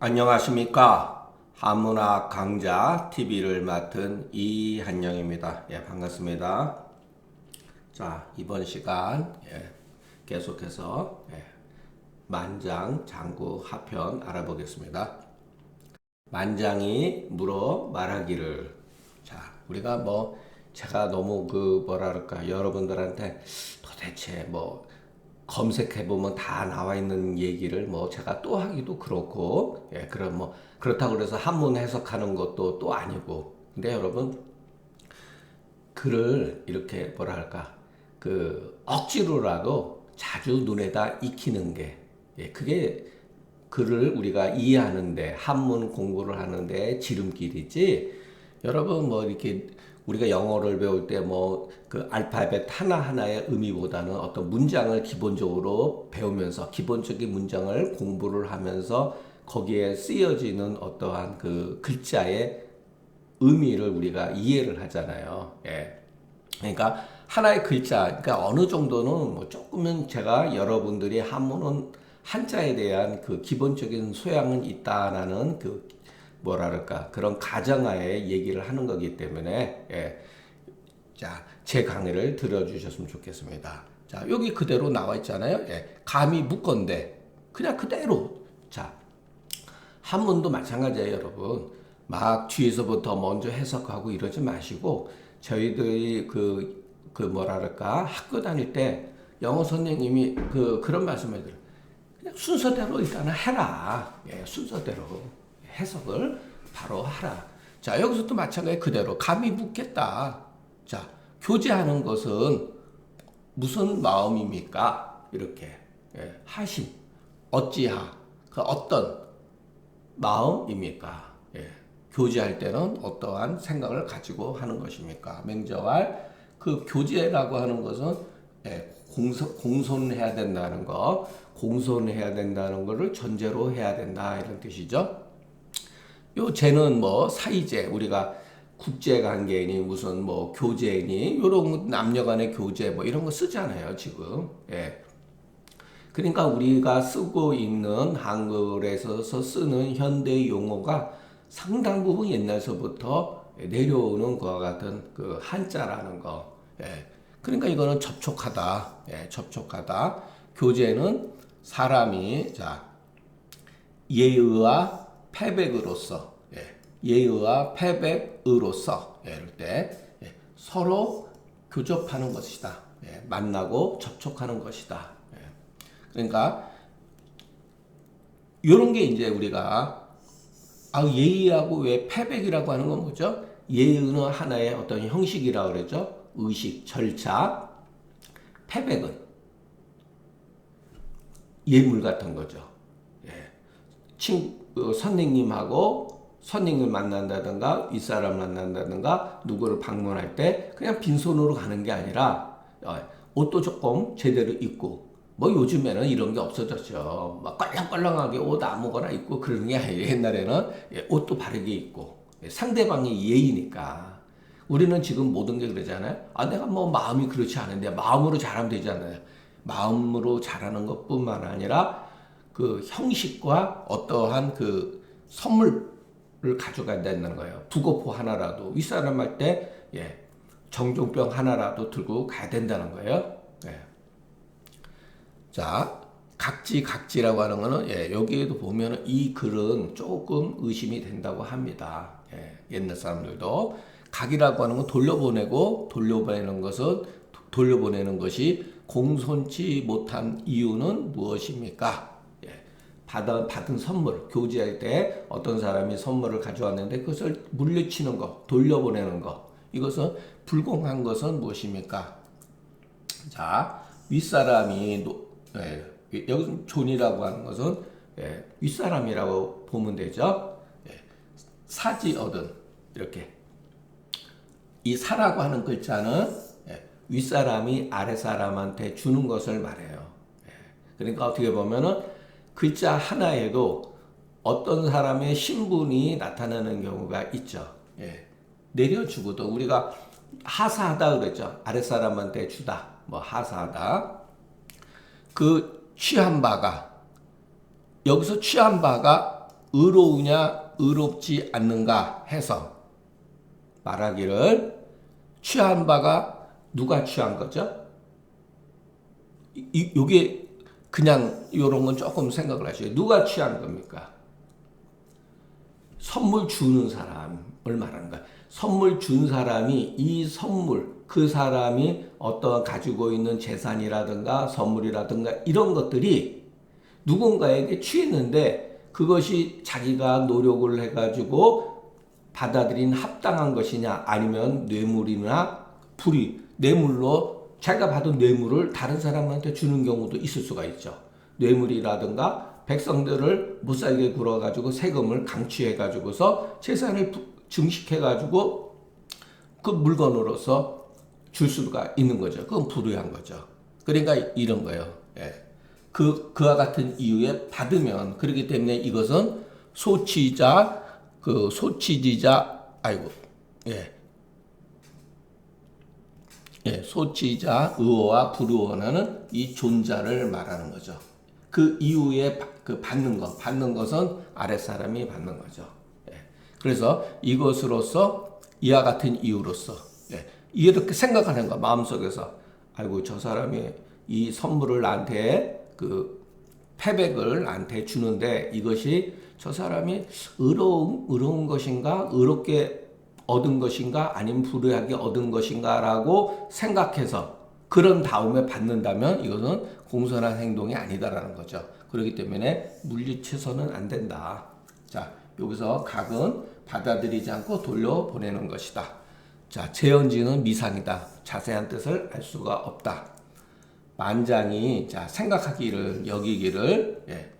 안녕하십니까. 한문학 강좌 TV를 맡은 이한영입니다. 반갑습니다. 자, 이번 시간 계속해서 만장, 장구, 하편 알아보겠습니다. 만장이 물어 말하기를. 자, 우리가 제가 너무 뭐랄까, 여러분들한테 도대체 검색해보면 다 나와 있는 얘기를 제가 또 하기도 그렇고, 그럼 그렇다고 그래서 한문 해석하는 것도 또 아니고. 근데 여러분, 글을 이렇게 뭐랄까, 억지로라도 자주 눈에다 익히는 게, 그게 글을 우리가 이해하는데, 한문 공부를 하는데 지름길이지. 여러분, 이렇게 우리가 영어를 배울 때 알파벳 하나하나의 의미보다는 어떤 문장을 기본적으로 배우면서 기본적인 문장을 공부를 하면서 거기에 쓰여지는 어떠한 그 글자의 의미를 우리가 이해를 하잖아요. 그러니까 하나의 글자, 그러니까 어느 정도는 조금은 제가 여러분들이 한문은 한자에 대한 그 기본적인 소양은 있다라는 뭐랄까 그런 가정하에 얘기를 하는 거기 때문에 자, 제 강의를 들어주셨으면 좋겠습니다. 자, 여기 그대로 나와 있잖아요. 감이 묵건데 그냥 그대로. 자, 한문도 마찬가지예요, 여러분. 막 뒤에서부터 먼저 해석하고 이러지 마시고 저희들이 뭐랄까 학교 다닐 때 영어 선생님이 그런 말씀을 드려요. 그냥 순서대로 일단은 해라. 순서대로. 해석을 바로 하라. 자, 여기서 또 마찬가지 그대로 감이 묻겠다. 자, 교제하는 것은 무슨 마음입니까? 이렇게 하심, 어찌하, 어떤 마음입니까? 교제할 때는 어떠한 생각을 가지고 하는 것입니까? 맹저할 교제라고 하는 것은 공손해야 된다는 거, 공손해야 된다는 것을 전제로 해야 된다 이런 뜻이죠. 요 쟤는 사이제, 우리가 국제관계니 무슨 교제니 요런 남녀간의 교제 이런 거 쓰잖아요 지금. 그러니까 우리가 쓰고 있는 한글에서 쓰는 현대 용어가 상당 부분 옛날서부터 내려오는 것과 같은 한자라는 거. 그러니까 이거는 접촉하다. 접촉하다. 교제는 사람이 예의와 패백으로서, 예의와 패백으로서 이럴 때 서로 교접하는 것이다. 만나고 접촉하는 것이다. 그러니까 이런 게 이제 우리가 예의하고 왜 패백이라고 하는 건 뭐죠? 예의는 하나의 어떤 형식이라고 그러죠. 의식, 절차. 패백은 예물 같은 거죠. 선생님을 만난다든가 윗사람 만난다든가 누구를 방문할 때 그냥 빈손으로 가는 게 아니라 옷도 조금 제대로 입고 요즘에는 이런 게 없어졌죠. 껄렁껄렁하게 옷 아무거나 입고 그러는 게 아니에요. 옛날에는 옷도 바르게 입고 상대방이 예의니까. 우리는 지금 모든 게 그러잖아요. 내가 마음이 그렇지 않은데 마음으로 잘하면 되잖아요. 마음으로 잘하는 것뿐만 아니라 형식과 어떠한 선물을 가져가야 된다는 거예요. 부고포 하나라도 윗사람 할 때 정종병 하나라도 들고 가야 된다는 거예요. 자, 각지라고 하는 거는 여기에도 보면 이 글은 조금 의심이 된다고 합니다. 옛날 사람들도 각이라고 하는 건 돌려보내는 것이 공손치 못한 이유는 무엇입니까? 받은 선물, 교제할 때 어떤 사람이 선물을 가져왔는데 그것을 물리치는 거, 돌려보내는 거, 이것은 불공한 것은 무엇입니까? 자, 윗사람이 여기서 존이라고 하는 것은 윗사람이라고 보면 되죠. 사지 얻은 이렇게 이 사라고 하는 글자는 윗사람이 아랫사람한테 주는 것을 말해요. 그러니까 어떻게 보면은 글자 하나에도 어떤 사람의 신분이 나타나는 경우가 있죠. 내려주고도 우리가 하사하다 그랬죠. 아랫사람한테 주다. 하사하다. 취한 바가 여기서 취한 바가 의로우냐 의롭지 않는가 해서 말하기를 취한 바가 누가 취한 거죠? 요게 그냥 요런 건 조금 생각을 하셔요. 누가 취한 겁니까? 선물 주는 사람을 말하는 거야. 선물 준 사람이 이 선물, 그 사람이 어떠한 가지고 있는 재산이라든가 선물이라든가 이런 것들이 누군가에게 취했는데 그것이 자기가 노력을 해가지고 받아들인 합당한 것이냐 아니면 뇌물이나 뇌물로 자기가 받은 뇌물을 다른 사람한테 주는 경우도 있을 수가 있죠. 뇌물이라든가 백성들을 못살게 굴어가지고 세금을 강취해가지고서 재산을 증식해가지고 그 물건으로서 줄 수가 있는 거죠. 그건 불의한 거죠. 그러니까 이런 거예요. 예. 그와 같은 이유에 받으면 그렇기 때문에 이것은 소치자 소치자 의호와 불의호는 이 존자를 말하는 거죠. 그 이후에 받는 것은 아랫사람이 받는 거죠. 예. 그래서 이것으로서 이와 같은 이유로서 이렇게 생각하는 거 마음속에서 아이고 저 사람이 이 선물을 나한테 패백을 나한테 주는데 이것이 저 사람이 의로운 것인가 의롭게 얻은 것인가 아니면 불의하게 얻은 것인가라고 생각해서 그런 다음에 받는다면 이것은 공손한 행동이 아니다라는 거죠. 그렇기 때문에 물리쳐서는 안 된다. 자, 여기서 각은 받아들이지 않고 돌려보내는 것이다. 자, 재현지는 미상이다. 자세한 뜻을 알 수가 없다. 만장이 생각하기를 여기기를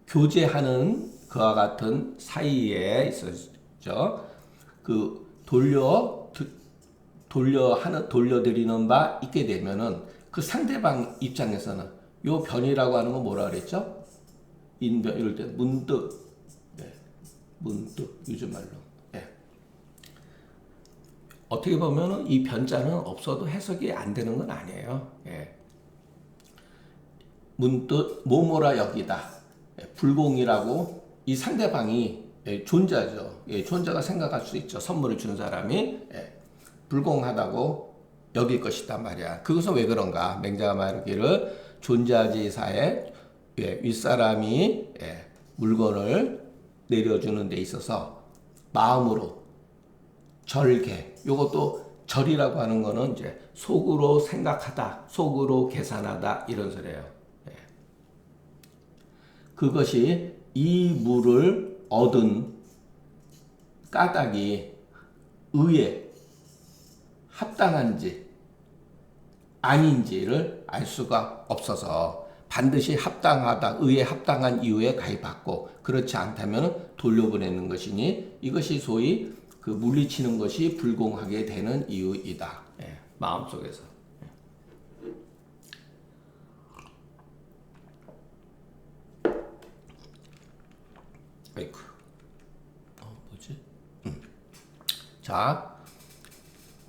교제하는 그와 같은 사이에 있었죠. 돌려드리는 바 있게 되면은 그 상대방 입장에서는 요 변이라고 하는 건 뭐라 그랬죠? 인변 이럴 때 문득 요즘 말로 어떻게 보면은 이 변자는 없어도 해석이 안 되는 건 아니에요. 문득 뭐뭐라 여기다. 불공이라고 이 상대방이 존재죠. 존재가 생각할 수 있죠. 선물을 준 사람이 불공하다고 여길 것이다 말이야. 그것은 왜 그런가? 맹자가 말하기를 존재지사에 윗사람이 물건을 내려주는 데 있어서 마음으로 절개. 요것도 절이라고 하는 거는 이제 속으로 생각하다, 속으로 계산하다 이런 소리예요. 그것이 이 물을 얻은 까닭이 의에 합당한지 아닌지를 알 수가 없어서 반드시 합당하다, 의에 합당한 이유에 가입받고 그렇지 않다면 돌려보내는 것이니 이것이 소위 물리치는 것이 불공하게 되는 이유이다. 마음속에서. 아이쿠. 뭐지? 자,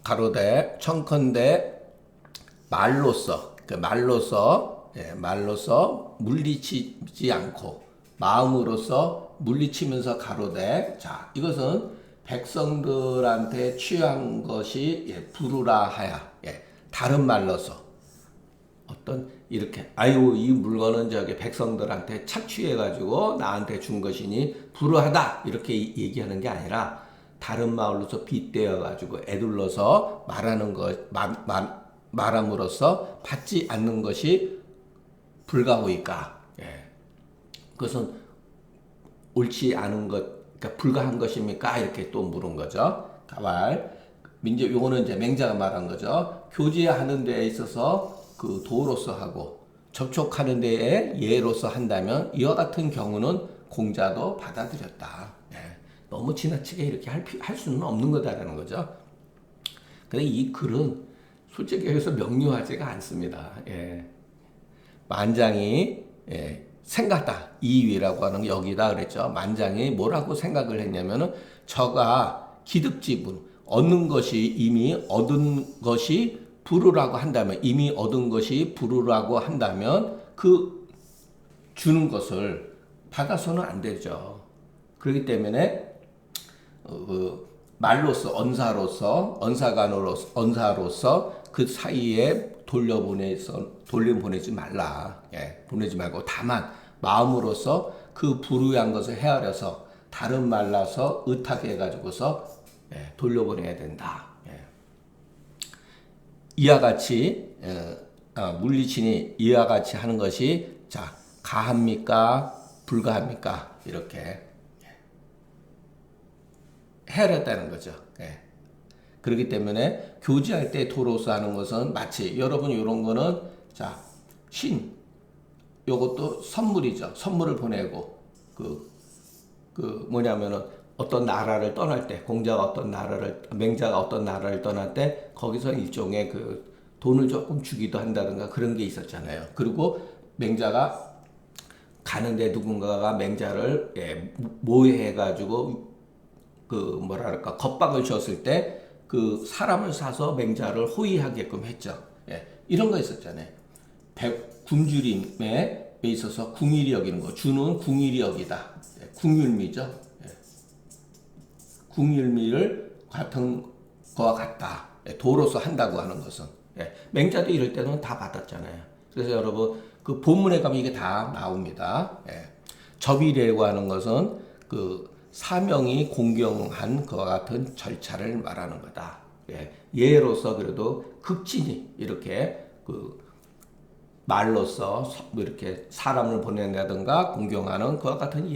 가로대 청컨대 말로써 말로써 물리치지 않고 마음으로써 물리치면서 가로대. 자, 이것은 백성들한테 취한 것이 부르라 하야. 다른 말로서 어떤 이렇게 아유 이 물건은 저기 백성들한테 착취해가지고 나한테 준 것이니 불우하다 이렇게 얘기하는 게 아니라 다른 말로서 빗대어가지고 애둘러서 말함으로써 받지 않는 것이 불가호이까. 그것은 옳지 않은 것, 그러니까 불가한 것입니까? 이렇게 또 물은 거죠. 가발. 요거는 이제 맹자가 말한 거죠. 교제하는 데에 있어서 도로서 하고 접촉하는 데에 예로서 한다면 이와 같은 경우는 공자도 받아들였다. 너무 지나치게 이렇게 할 수는 없는 거다라는 거죠. 근데 이 글은 솔직히 여기서 명료하지가 않습니다. 만장이 생각다. 이위라고 하는 여기다 그랬죠. 만장이 뭐라고 생각을 했냐면은 저가 기득지분 얻는 것이 이미 얻은 것이 불우라고 한다면 이미 얻은 것이 불우라고 한다면 그 주는 것을 받아서는 안 되죠. 그렇기 때문에 말로서 언사로서 그 사이에 돌려보내지 말라. 예, 보내지 말고 다만 마음으로서 그 불의한 것을 헤아려서 다른 말라서 의탁해 가지고서 예, 돌려보내야 된다. 예. 이와 같이 물리친이 이와 같이 하는 것이 자 가합니까 불가합니까 이렇게 헤아렸다는 거죠. 예. 그렇기 때문에 교제할 때 도로서 하는 것은 마치 여러분 이런 거는 자 요것도 선물이죠. 선물을 보내고 뭐냐면은 어떤 나라를 떠날 때 맹자가 어떤 나라를 떠날 때 거기서 일종의 그 돈을 조금 주기도 한다든가 그런 게 있었잖아요. 그리고 맹자가 가는데 누군가가 맹자를 모해해가지고 뭐랄까 겁박을 줬을 때 그 사람을 사서 맹자를 호위하게끔 했죠. 예, 이런 거 있었잖아요. 굶주림에 있어서 궁일이 여기는 거. 주는 궁일이 여기다. 예, 궁율미죠. 예. 궁율미를 같은 거와 같다. 예, 도로서 한다고 하는 것은. 예, 맹자도 이럴 때는 다 받았잖아요. 그래서 여러분 그 본문에 가면 이게 다 나옵니다. 예. 접의례라고 하는 것은 그 사명이 공경한 그와 같은 절차를 말하는 거다. 예. 예로서 그래도 극진히 이렇게 그 말로서 이렇게 사람을 보낸다든가 공경하는 그와 같은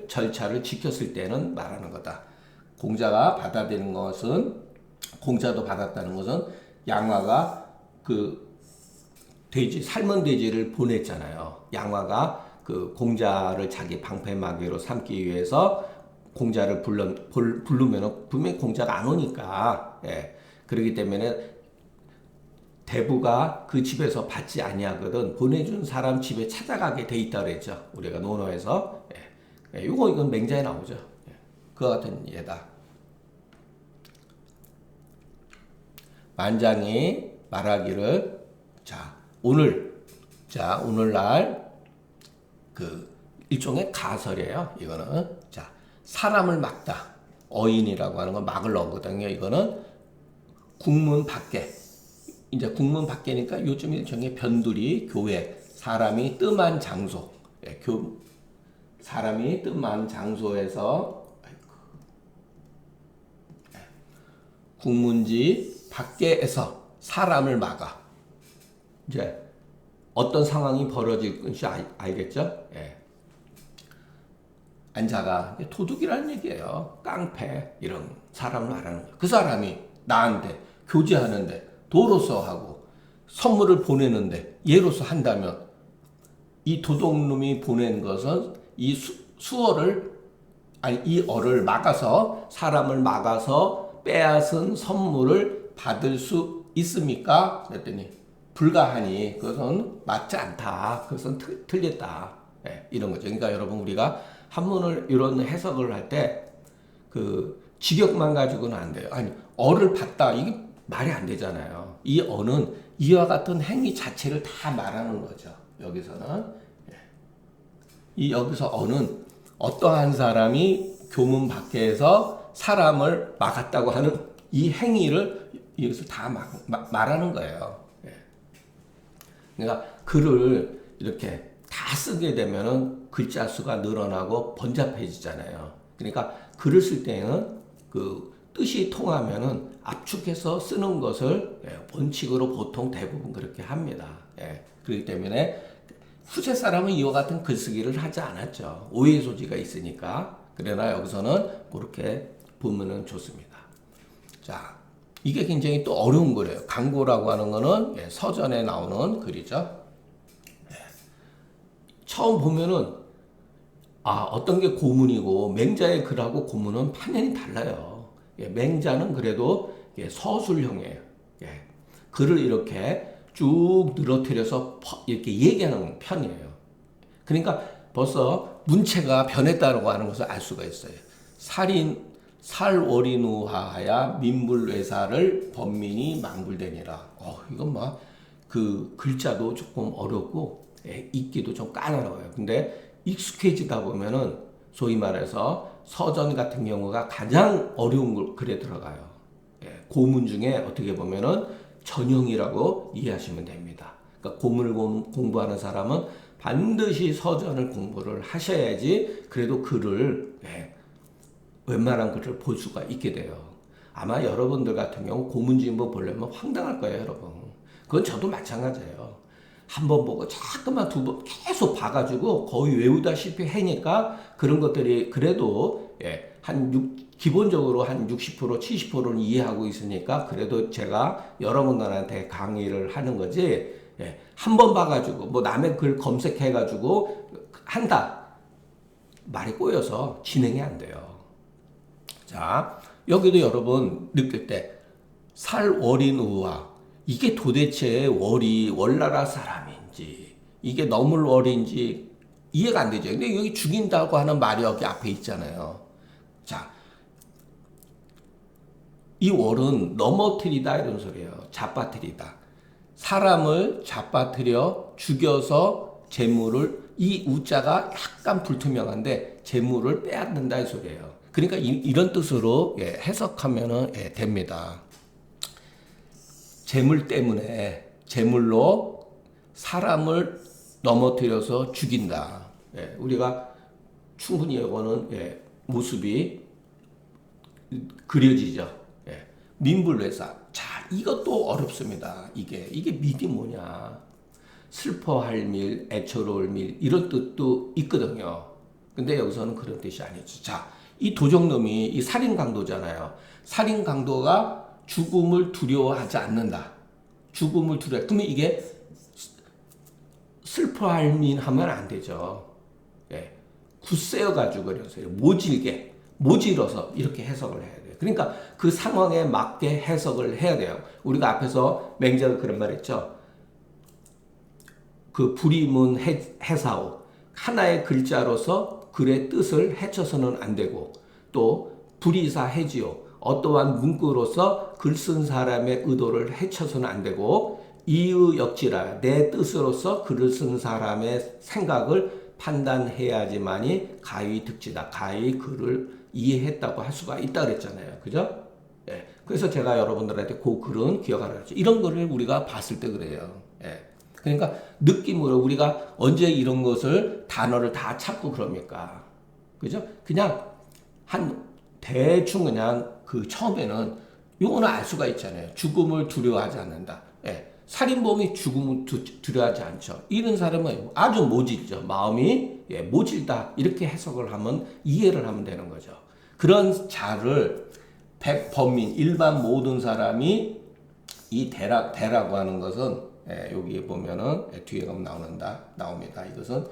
절차를 지켰을 때는 말하는 거다. 공자도 받았다는 것은 양화가 그 삶은 돼지를 보냈잖아요. 양화가 그 공자를 자기 방패막이로 삼기 위해서 공자를 부르면 분명히 공자가 안 오니까. 예. 그렇기 때문에 대부가 그 집에서 받지 아니하거든 보내준 사람 집에 찾아가게 돼 있다 그랬죠. 우리가 논어에서. 예. 이건 맹자에 나오죠. 예. 그와 같은 예다. 만장이 말하기를 오늘날 그 일종의 가설이에요. 이거는 사람을 막다. 어인이라고 하는 건 막을 넣거든요. 이거는 국문 밖에. 이제 국문 밖에니까 요즘 일종의 변두리, 교회, 사람이 뜸한 장소. 예, 사람이 뜸한 장소에서 국문지 밖에서 사람을 막아. 이제 어떤 상황이 벌어질 것이 알겠죠? 예. 안자가 도둑이라는 얘기예요. 깡패 이런 사람을 말하는 거예요. 그 사람이 나한테 교제하는데 도로서 하고 선물을 보내는데 예로서 한다면 이 도둑놈이 보낸 것은 이 어를 막아서 사람을 막아서 빼앗은 선물을 받을 수 있습니까? 그랬더니 불가하니 그것은 맞지 않다. 그것은 틀렸다. 네, 이런 거죠. 그러니까 여러분 우리가 한문을 이런 해석을 할 때 그 직역만 가지고는 안 돼요. 아니 어를 봤다 이게 말이 안 되잖아요. 이 어는 이와 같은 행위 자체를 다 말하는 거죠. 여기서는 여기서 어는 어떠한 사람이 교문 밖에서 사람을 막았다고 하는 이 행위를 여기서 다 말하는 거예요. 그러니까 글을 이렇게 다 쓰게 되면은 글자 수가 늘어나고 번잡해지잖아요. 그러니까 글을 쓸 때는 그 뜻이 통하면은 압축해서 쓰는 것을 원칙으로 보통 대부분 그렇게 합니다. 그렇기 때문에 후세 사람은 이와 같은 글쓰기를 하지 않았죠. 오해의 소지가 있으니까. 그러나 여기서는 그렇게 보면은 좋습니다. 자, 이게 굉장히 또 어려운 거래요. 강고라고 하는 거는 서전에 나오는 글이죠. 처음 보면은 어떤 게 고문이고 맹자의 글하고 고문은 판연히 달라요. 맹자는 그래도 서술형이에요. 글을 이렇게 쭉 늘어뜨려서 이렇게 얘기하는 편이에요. 그러니까 벌써 문체가 변했다고 하는 것을 알 수가 있어요. 살월인우하야 민불외사를 범민이 망불되니라. 이건 그 글자도 조금 어렵고 읽기도 좀 까다로워요. 근데 익숙해지다 보면은 소위 말해서 서전 같은 경우가 가장 어려운 글에 들어가요. 예, 고문 중에 어떻게 보면은 전형이라고 이해하시면 됩니다. 그러니까 고문을 공부하는 사람은 반드시 서전을 공부를 하셔야지 그래도 글을 웬만한 글을 볼 수가 있게 돼요. 아마 여러분들 같은 경우 고문진보 보려면 황당할 거예요, 여러분. 그건 저도 마찬가지예요. 한 번 보고 자꾸만 두 번 계속 봐가지고 거의 외우다시피 하니까 그런 것들이 그래도 기본적으로 한 60%, 70%는 이해하고 있으니까 그래도 제가 여러분들한테 강의를 하는 거지. 한 번 봐가지고 뭐 남의 글 검색해가지고 한다. 말이 꼬여서 진행이 안 돼요. 자, 여기도 여러분 느낄 때 살월인 우화 이게 도대체 월나라 사람인지 이게 너물 월인지 이해가 안 되죠. 근데 여기 죽인다고 하는 말이 여기 앞에 있잖아요. 자, 이 월은 넘어뜨리다 이런 소리예요. 잡아뜨리다. 사람을 잡아뜨려 죽여서 재물을 이 우자가 약간 불투명한데 재물을 빼앗는다 이 소리예요. 그러니까 이런 뜻으로 해석하면 됩니다. 재물 때문에 재물로 사람을 넘어뜨려서 죽인다. 우리가 충분히 이거는 모습이 그려지죠. 민불회사. 자, 이것도 어렵습니다. 이게 밀이 뭐냐? 슬퍼할 밀, 애처로울 밀 이런 뜻도 있거든요. 근데 여기서는 그런 뜻이 아니죠. 자, 이 도적놈이 이 살인 강도잖아요. 살인 강도가 죽음을 두려워하지 않는다. 죽음을 두려워. 그러면 이게 슬퍼할 민 하면 안 되죠. 굳세어 가지고 그래서요. 모질어서 이렇게 해석을 해야 돼요. 그러니까 그 상황에 맞게 해석을 해야 돼요. 우리가 앞에서 맹자가 그런 말 했죠. 그 불임은 해사오. 하나의 글자로서 글의 뜻을 해쳐서는 안 되고 또 불이사 해지오. 어떠한 문구로서 글 쓴 사람의 의도를 해쳐서는 안 되고 이의역지라 내 뜻으로서 글을 쓴 사람의 생각을 판단해야지만이 가히 득지다. 가히 글을 이해했다고 할 수가 있다 그랬잖아요. 그죠? 그래서 제가 여러분들한테 그 글은 기억하라 그랬죠. 이런 거를 우리가 봤을 때 그래요. 그러니까 느낌으로 우리가 언제 이런 것을 단어를 다 찾고 그럽니까? 그죠? 그냥 대충 그냥 그 처음에는 요거는 알 수가 있잖아요. 죽음을 두려워하지 않는다. 살인범이 죽음을 두려워하지 않죠. 이런 사람은 아주 모질죠. 마음이 모질다. 이렇게 해석을 하면 이해를 하면 되는 거죠. 그런 자를 범민 일반 모든 사람이 이 대라고 하는 것은 여기 보면은 뒤에 가면 나옵니다. 이것은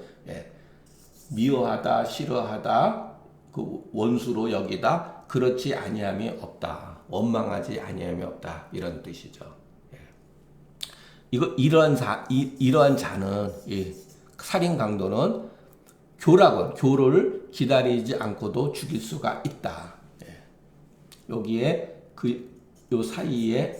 미워하다, 싫어하다, 그 원수로 여기다, 그렇지 아니함이 없다, 원망하지 아니함이 없다 이런 뜻이죠. 이러한 자는 살인 강도는 교를 기다리지 않고도 죽일 수가 있다. 여기에 요 사이에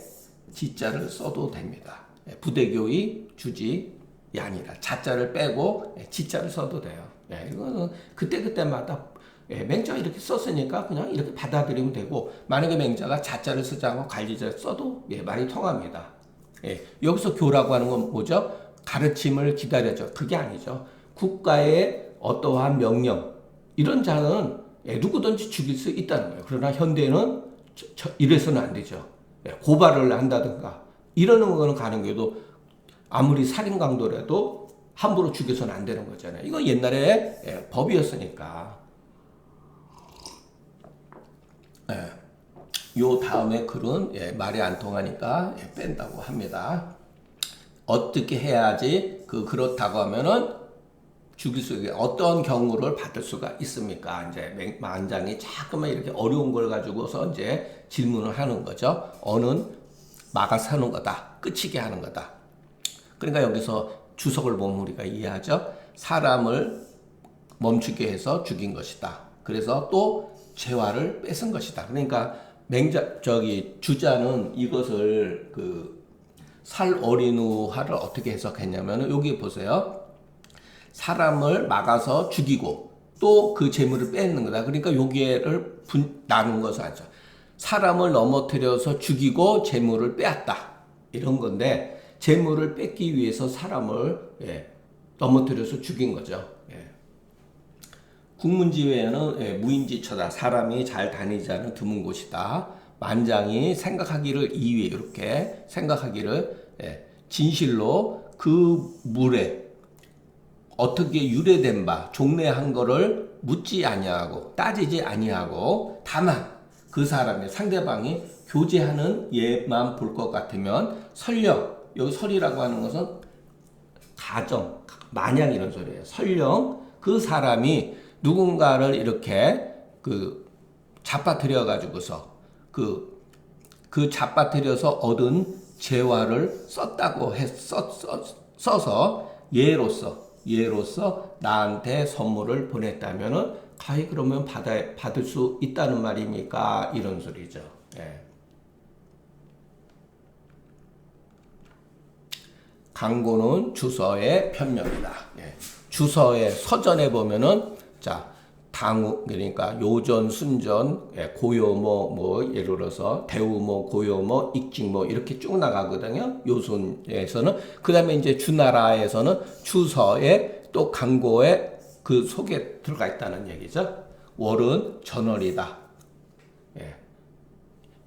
지자를 써도 됩니다. 부대교의 주지 아니라 자자를 빼고 지자를 써도 돼요. 이거는 그때마다 맹자가 이렇게 썼으니까 그냥 이렇게 받아들이면 되고 만약에 맹자가 자자를 쓰지 않고 관리자를 써도 말이 통합니다. 여기서 교라고 하는 건 뭐죠? 가르침을 기다려줘. 그게 아니죠. 국가의 어떠한 명령 이런 자는 누구든지 죽일 수 있다는 거예요. 그러나 현대는 이래서는 안 되죠. 고발을 한다든가 이러는 거는 가능해도 아무리 살인 강도라도 함부로 죽여서는 안 되는 거잖아요. 이건 옛날에 법이었으니까. 요 다음에 글은 말이 안 통하니까 뺀다고 합니다. 어떻게 해야지 그렇다고 하면은 죽일 수 있게 어떤 경우를 받을 수가 있습니까? 이제 만장이 자꾸만 이렇게 어려운 걸 가지고서 이제 질문을 하는 거죠. 어는 막아서 하는 거다. 끝이게 하는 거다. 그러니까 여기서 주석을 보면 우리가 이해하죠. 사람을 멈추게 해서 죽인 것이다. 그래서 또 재화를 뺏은 것이다. 그러니까 주자는 이것을 살 어린우화를 어떻게 해석했냐면 여기 보세요. 사람을 막아서 죽이고 또 그 재물을 뺏는 거다. 그러니까 요괴를 나눈 것을 하죠. 사람을 넘어뜨려서 죽이고 재물을 빼앗다. 이런 건데 재물을 뺏기 위해서 사람을 넘어뜨려서 죽인 거죠. 국문지외에는 무인지처다. 사람이 잘 다니지 않은 드문 곳이다. 만장이 생각하기를 이위 이렇게 생각하기를 진실로 그 물에 어떻게 유래된 바 종래한 거를 묻지 아니하고 따지지 아니하고 다만 그 사람의 상대방이 교제하는 예만 볼 것 같으면 설령 여기 설이라고 하는 것은 가정 마냥 이런 소리예요. 설령 그 사람이 누군가를 이렇게 잡아들여 가지고서 그 잡아들여서 얻은 재화를 썼다고 써서 예로서 나한테 선물을 보냈다면은 가히 그러면 받을 수 있다는 말입니까? 이런 소리죠. 강고는 주서의 편명이다. 주서의 서전에 보면은 당우 그러니까 요전, 순전, 고요모 예를 들어서 대우모, 고요모, 익직모 이렇게 쭉 나가거든요. 요순에서는 그다음에 이제 주나라에서는 주서에 또 강고에 그 속에 들어가 있다는 얘기죠. 월은 전월이다.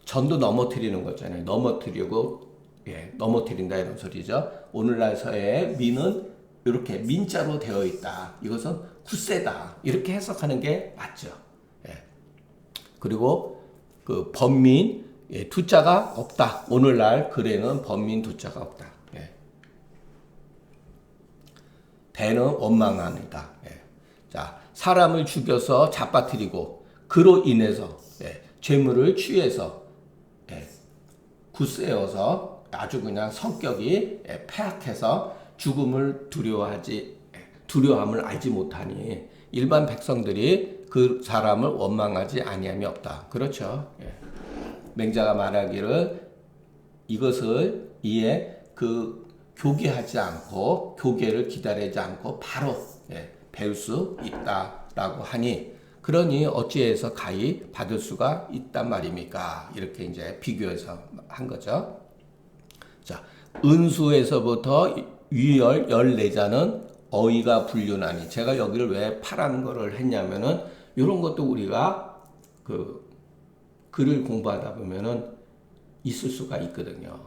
전도 넘어뜨리는 거잖아요. 넘어뜨린다 이런 소리죠. 오늘날 서의 민은 이렇게 민자로 되어 있다. 이것은 굳세다. 이렇게 해석하는 게 맞죠. 그리고 그 번민 두자가 없다. 오늘날 글에는 번민 두자가 없다. 대는 원망합니다. 자, 사람을 죽여서 잡아뜨리고 그로 인해서 죄물을 취해서 굳세어서 아주 그냥 성격이 패악해서 죽음을 두려움을 알지 못하니 일반 백성들이 그 사람을 원망하지 아니함이 없다. 그렇죠. 맹자가 말하기를 이것을 이에 교계하지 않고 교계를 기다리지 않고 바로 배울 수 있다라고 하니 그러니 어찌해서 가히 받을 수가 있단 말입니까? 이렇게 이제 비교해서 한 거죠. 자, 은수에서부터 위열 14자는 어이가 불륜하니 제가 여기를 왜 파란 거를 했냐면은 이런 것도 우리가 글을 공부하다 보면은 있을 수가 있거든요.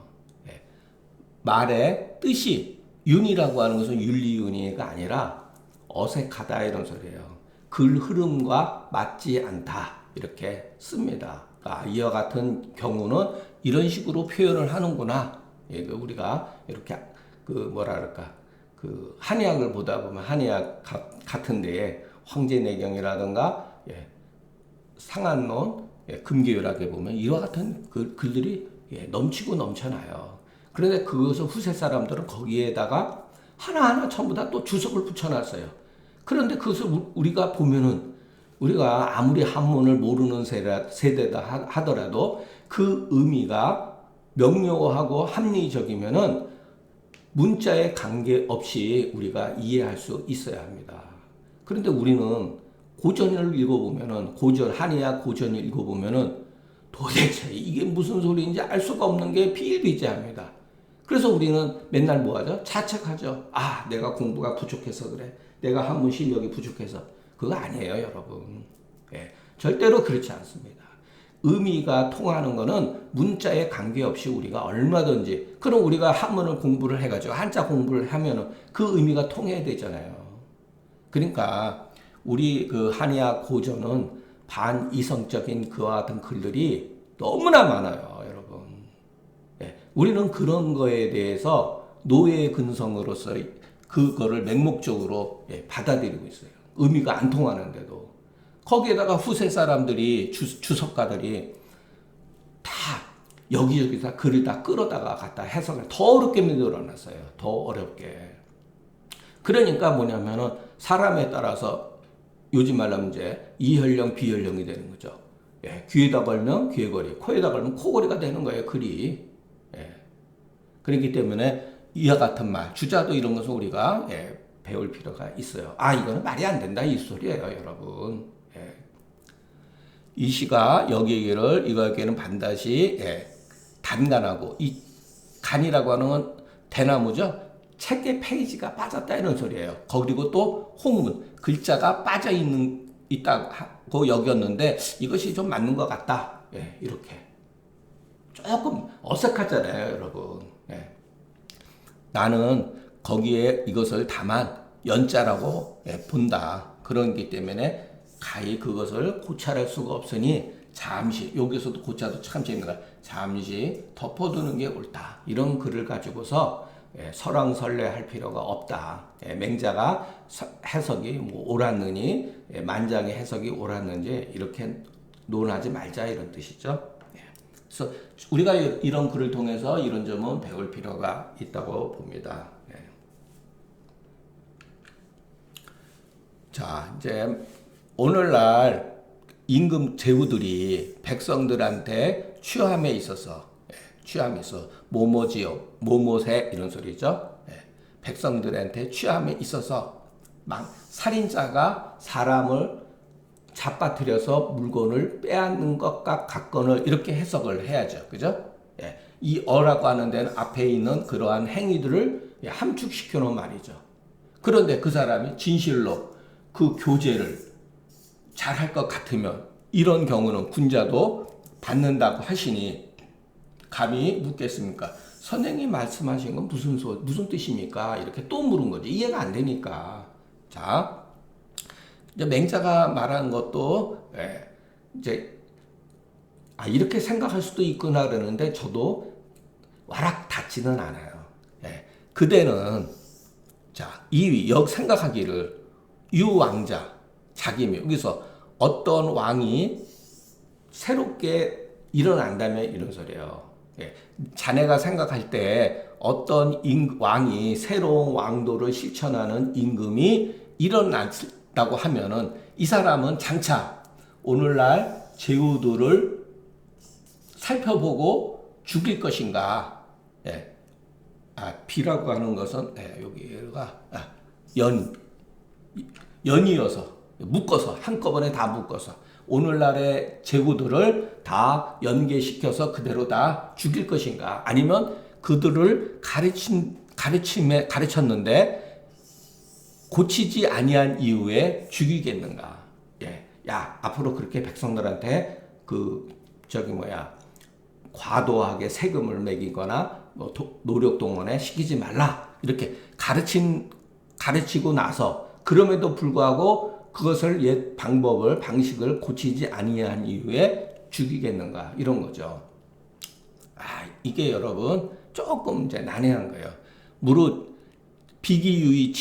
말의 뜻이 윤이라고 하는 것은 윤리윤이가 아니라 어색하다 이런 소리예요. 글 흐름과 맞지 않다 이렇게 씁니다. 이와 같은 경우는 이런 식으로 표현을 하는구나. 우리가 이렇게 한의학을 보다 보면 한의학 같은 데에 황제내경이라든가 상한론, 금계율학에 보면 이와 같은 글들이 넘치고 넘쳐나요. 그런데 그것을 후세 사람들은 거기에다가 하나하나 전부 다 또 주석을 붙여놨어요. 그런데 그것을 우리가 보면은 우리가 아무리 한문을 모르는 세대다 하더라도 그 의미가 명료하고 합리적이면은 문자에 관계없이 우리가 이해할 수 있어야 합니다. 그런데 우리는 고전을 읽어보면은 한의학 고전을 읽어보면은 도대체 이게 무슨 소리인지 알 수가 없는 게 비일비재합니다. 그래서 우리는 맨날 뭐하죠? 자책하죠. 내가 공부가 부족해서 그래. 내가 한문 실력이 부족해서. 그거 아니에요, 여러분. 절대로 그렇지 않습니다. 의미가 통하는 거는 문자에 관계없이 우리가 얼마든지 그럼 우리가 한문을 공부를 해가지고 한자 공부를 하면은 그 의미가 통해야 되잖아요. 그러니까 우리 그 한의학 고전은 반이성적인 그와 같은 글들이 너무나 많아요, 여러분. 우리는 그런 거에 대해서 노예 근성으로서 그거를 맹목적으로 받아들이고 있어요. 의미가 안 통하는데도. 거기에다가 후세 사람들이 주석가들이 다 여기저기 다 글을 다 끌어다가 갖다 해석을 더 어렵게 만들어놨어요. 더 어렵게. 그러니까 뭐냐면은 사람에 따라서 요즘 말하면 이제 이혈령 비혈령이 되는 거죠. 귀에다 걸면 귀에거리, 코에다 걸면 코거리가 되는 거예요. 글이. 그렇기 때문에 이와 같은 말, 주자도 이런 것은 우리가 배울 필요가 있어요. 이거는 말이 안 된다 이 소리예요, 여러분. 예. 이 시가 여기를 이거에게는 반드시 단간하고 이 간이라고 하는 건 대나무죠. 책의 페이지가 빠졌다 이런 소리예요. 그리고 또 홍문 글자가 빠져 있다고 여겼는데 이것이 좀 맞는 것 같다. 이렇게 조금 어색하잖아요, 여러분. 나는 거기에 이것을 다만 연자라고 본다. 그런기 때문에 가히 그것을 고찰할 수가 없으니 잠시 여기서도 고찰도 참 재미가 잠시 덮어두는 게 옳다. 이런 글을 가지고서 설왕설래할 필요가 없다. 맹자가 해석이 뭐 옳았느니 만장의 해석이 옳았는지 이렇게 논하지 말자 이런 뜻이죠. 그래서 우리가 이런 글을 통해서 이런 점은 배울 필요가 있다고 봅니다. 자, 이제 오늘날 임금 제후들이 백성들한테 취함에 있어서 뭐뭐지요, 뭐뭐세 이런 소리죠. 백성들한테 취함에 있어서 막 살인자가 사람을 잡아들여서 물건을 빼앗는 것과 같건을 이렇게 해석을 해야죠. 그죠? 이 어라고 하는 데는 앞에 있는 그러한 행위들을 함축시켜 놓은 말이죠. 그런데 그 사람이 진실로 그 교제를 잘할 것 같으면 이런 경우는 군자도 받는다고 하시니 감히 묻겠습니까? 선생님 말씀하신 건 무슨 뜻입니까? 이렇게 또 물은 거지. 이해가 안 되니까. 자, 이제 맹자가 말하는 것도 이제 이렇게 생각할 수도 있구나 그러는데 저도 와락 닿지는 않아요. 그대는 자, 2위 생각하기를 유왕자 자기며 여기서 어떤 왕이 새롭게 일어난다면 이런 소리예요. 자네가 생각할 때 어떤 왕이 새로운 왕도를 실천하는 임금이 일어났다고 하면은 이 사람은 장차 오늘날 제후들을 살펴보고 죽일 것인가? 비라고 하는 것은 여기가 연이어서 묶어서 한꺼번에 다 묶어서 오늘날의 제후들을 다 연계시켜서 그대로 다 죽일 것인가? 아니면 그들을 가르쳤는데 고치지 아니한 이후에 죽이겠는가? 야, 앞으로 그렇게 백성들한테 과도하게 세금을 매기거나 노력 동원에 시키지 말라. 이렇게 가르치고 나서 그럼에도 불구하고 그것을 방식을 고치지 아니한 이후에 죽이겠는가 이런 거죠. 이게 여러분 조금 이제 난해한 거예요. 무릇 비기유의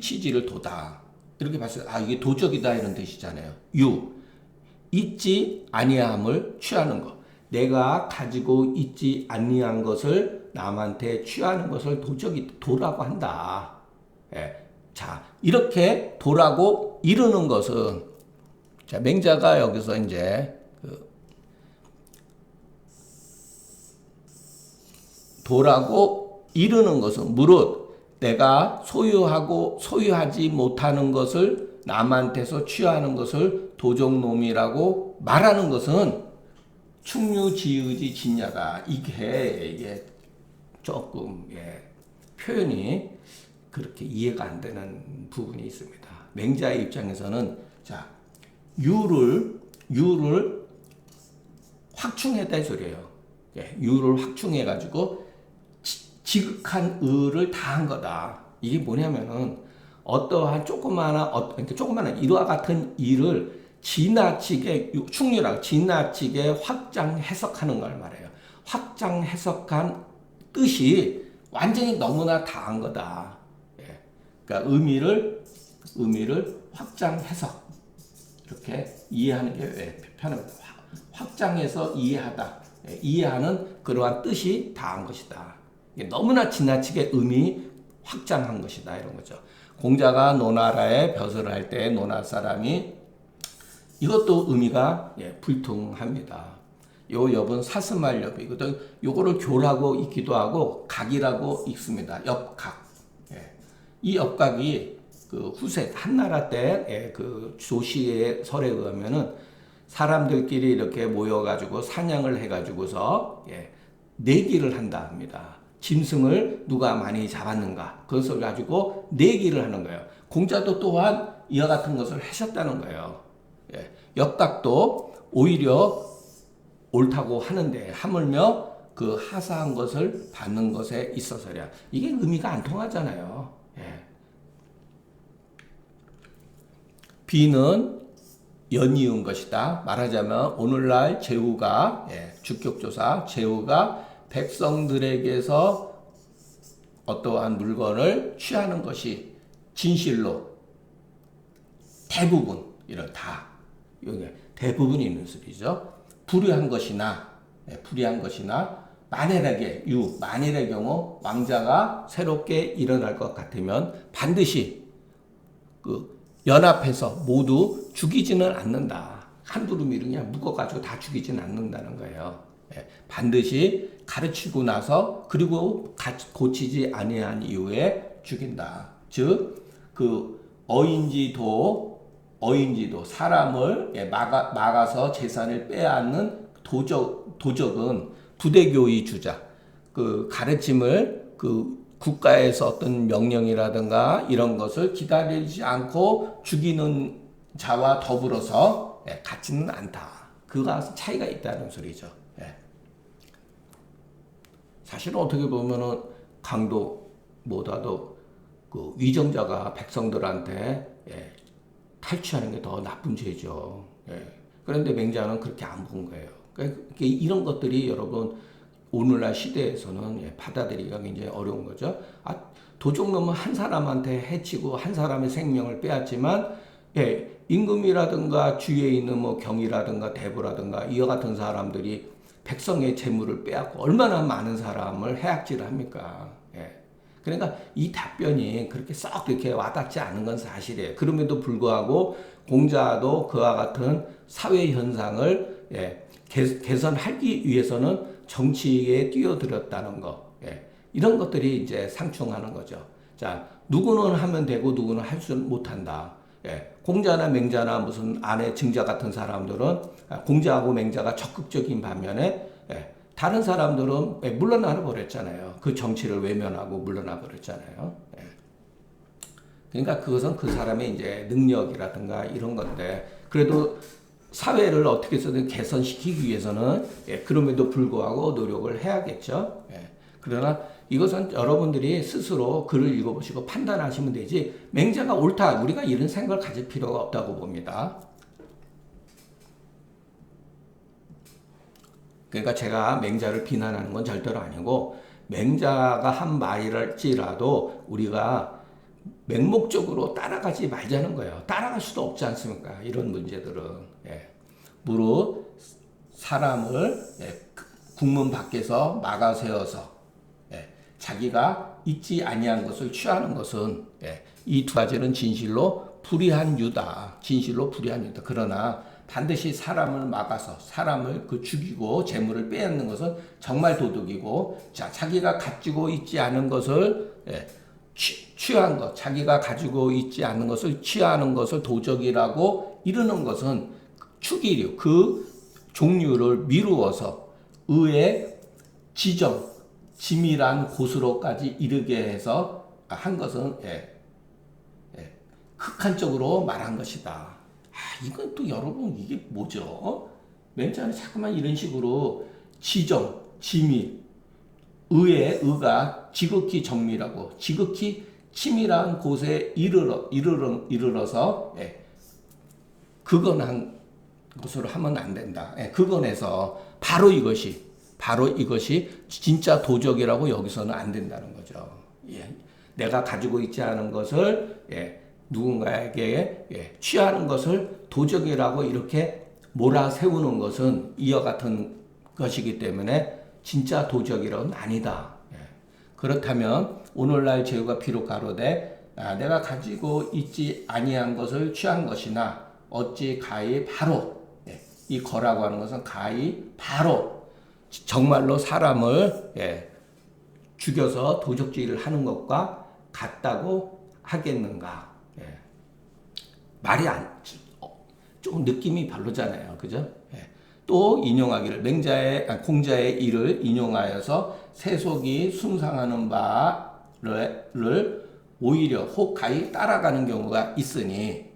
취지를 도다 이렇게 봤어요. 이게 도적이다 이런 뜻이잖아요. 잊지 아니함을 취하는 것. 내가 가지고 있지 아니한 것을 남한테 취하는 것을 도라고 한다. 자, 이렇게 도라고 이르는 것은 자, 맹자가 여기서 이제 도라고 이르는 것은 무릇 내가 소유하지 못하는 것을 남한테서 취하는 것을 도적놈이라고 말하는 것은 충유지의지 진야다. 이게 조금 표현이 그렇게 이해가 안 되는 부분이 있습니다. 맹자의 입장에서는 자, 유를 확충했다 이 소리예요. 유를 확충해 가지고 지극한 의를 다한 거다. 이게 뭐냐면은 어떠한 조그마한 이와 같은 일을 지나치게 확장 해석하는 걸 말해요. 확장 해석한 뜻이 완전히 너무나 다한 거다. 그러니까 의미를 확장 해석 이렇게 이해하는 게 편합니다. 확장해서 이해하는 그러한 뜻이 다한 것이다. 너무나 지나치게 의미 확장한 것이다 이런 거죠. 공자가 노나라에 벼슬을 할 때 노나 사람이 이것도 의미가 불통합니다. 요 엽은 사슴할 엽이거든. 요거를 교라고 읽기도 하고 각이라고 읽습니다. 엽각. 이 역각이 그 후세 한나라 때 그 조시의 설에 의하면은 사람들끼리 이렇게 모여가지고 사냥을 해가지고서 내기를 한다 합니다. 짐승을 누가 많이 잡았는가 그것을 가지고 내기를 하는 거예요. 공자도 또한 이와 같은 것을 하셨다는 거예요. 역각도 오히려 옳다고 하는데 하물며 그 하사한 것을 받는 것에 있어서야 이게 의미가 안 통하잖아요. 비는 연이은 것이다. 말하자면 오늘날 제후가 주격조사 제후가 백성들에게서 어떠한 물건을 취하는 것이 진실로 대부분 이렇다. 대부분 있는 소리죠. 불의한 것이나 만일의 경우 왕자가 새롭게 일어날 것 같으면 반드시 그 연합해서 모두 죽이지는 않는다. 한두루 미루냐 묶어가지고 다 죽이지는 않는다는 거예요. 반드시 가르치고 나서 그리고 고치지 아니한 이후에 죽인다. 즉 그 어인지도 사람을 막아서 재산을 빼앗는 도적은 부대교의 주자 그 가르침을 그 국가에서 어떤 명령이라든가 이런 것을 기다리지 않고 죽이는 자와 더불어서 같지는 않다. 그가 차이가 있다는 소리죠. 사실은 어떻게 보면은 강도보다도 그 위정자가 백성들한테 탈취하는 게 더 나쁜 죄죠. 그런데 맹자는 그렇게 안 본 거예요. 그러니까 이런 것들이 여러분 오늘날 시대에서는 받아들이기가 굉장히 어려운 거죠. 도적놈은 한 사람한테 해치고 한 사람의 생명을 빼앗지만 임금이라든가 주위에 있는 뭐 경이라든가 대부라든가 이와 같은 사람들이 백성의 재물을 빼앗고 얼마나 많은 사람을 해악질을 합니까? 그러니까 이 답변이 그렇게 썩 이렇게 와닿지 않은 건 사실이에요. 그럼에도 불구하고 공자도 그와 같은 사회 현상을 개선하기 위해서는 정치에 뛰어들었다는 거. 이런 것들이 이제 상충하는 거죠. 자, 누구는 하면 되고 누구는 할 수 못한다. 공자나 맹자나 무슨 아내 증자 같은 사람들은 공자하고 맹자가 적극적인 반면에 다른 사람들은 물러나 버렸잖아요. 그 정치를 외면하고 물러나 버렸잖아요. 그러니까 그것은 그 사람의 이제 능력이라든가 이런 건데 그래도 사회를 어떻게 해서든 개선시키기 위해서는 그럼에도 불구하고 노력을 해야겠죠. 그러나 이것은 여러분들이 스스로 글을 읽어보시고 판단하시면 되지 맹자가 옳다 우리가 이런 생각을 가질 필요가 없다고 봅니다. 그러니까 제가 맹자를 비난하는 건 절대로 아니고 맹자가 한 말일지라도 우리가 맹목적으로 따라가지 말자는 거예요. 따라갈 수도 없지 않습니까? 이런 문제들은. 무릇 사람을 국문 밖에서 막아 세워서 자기가 있지 아니한 것을 취하는 것은 이 두 가지는 진실로 불의한 유다. 그러나 반드시 사람을 막아서 사람을 죽이고 재물을 빼앗는 것은 정말 도둑이고 자기가 가지고 있지 않은 것을 취한 것, 자기가 가지고 있지 않은 것을 취하는 것을 도적이라고 이르는 것은 추기류, 그 종류를 미루어서 의의 지밀한 곳으로까지 이르게 해서 한 것은 극한적으로 말한 것이다. 이건 또 여러분 이게 뭐죠? 맹자는 자꾸만 이런 식으로 지밀, 의가 지극히 정밀하고 지극히 치밀한 곳에 이르러서 그건한 것으로 하면 안 된다. 그건에서 바로 이것이 진짜 도적이라고 여기서는 안 된다는 거죠. 내가 가지고 있지 않은 것을 누군가에게 취하는 것을 도적이라고 이렇게 몰아세우는 것은 이와 같은 것이기 때문에 진짜 도적이라고는 아니다. 그렇다면 오늘날 제후가 비록 가로되 내가 가지고 있지 아니한 것을 취한 것이나 어찌 가히 바로 이 거라고 하는 것은 가히 바로 정말로 사람을 죽여서 도적질을 하는 것과 같다고 하겠는가? 예. 말이 조금 느낌이 별로잖아요. 그죠? 예. 또 인용하기를 공자의 일을 인용하여서 세속이 숭상하는 바를 오히려 혹가히 따라가는 경우가 있으니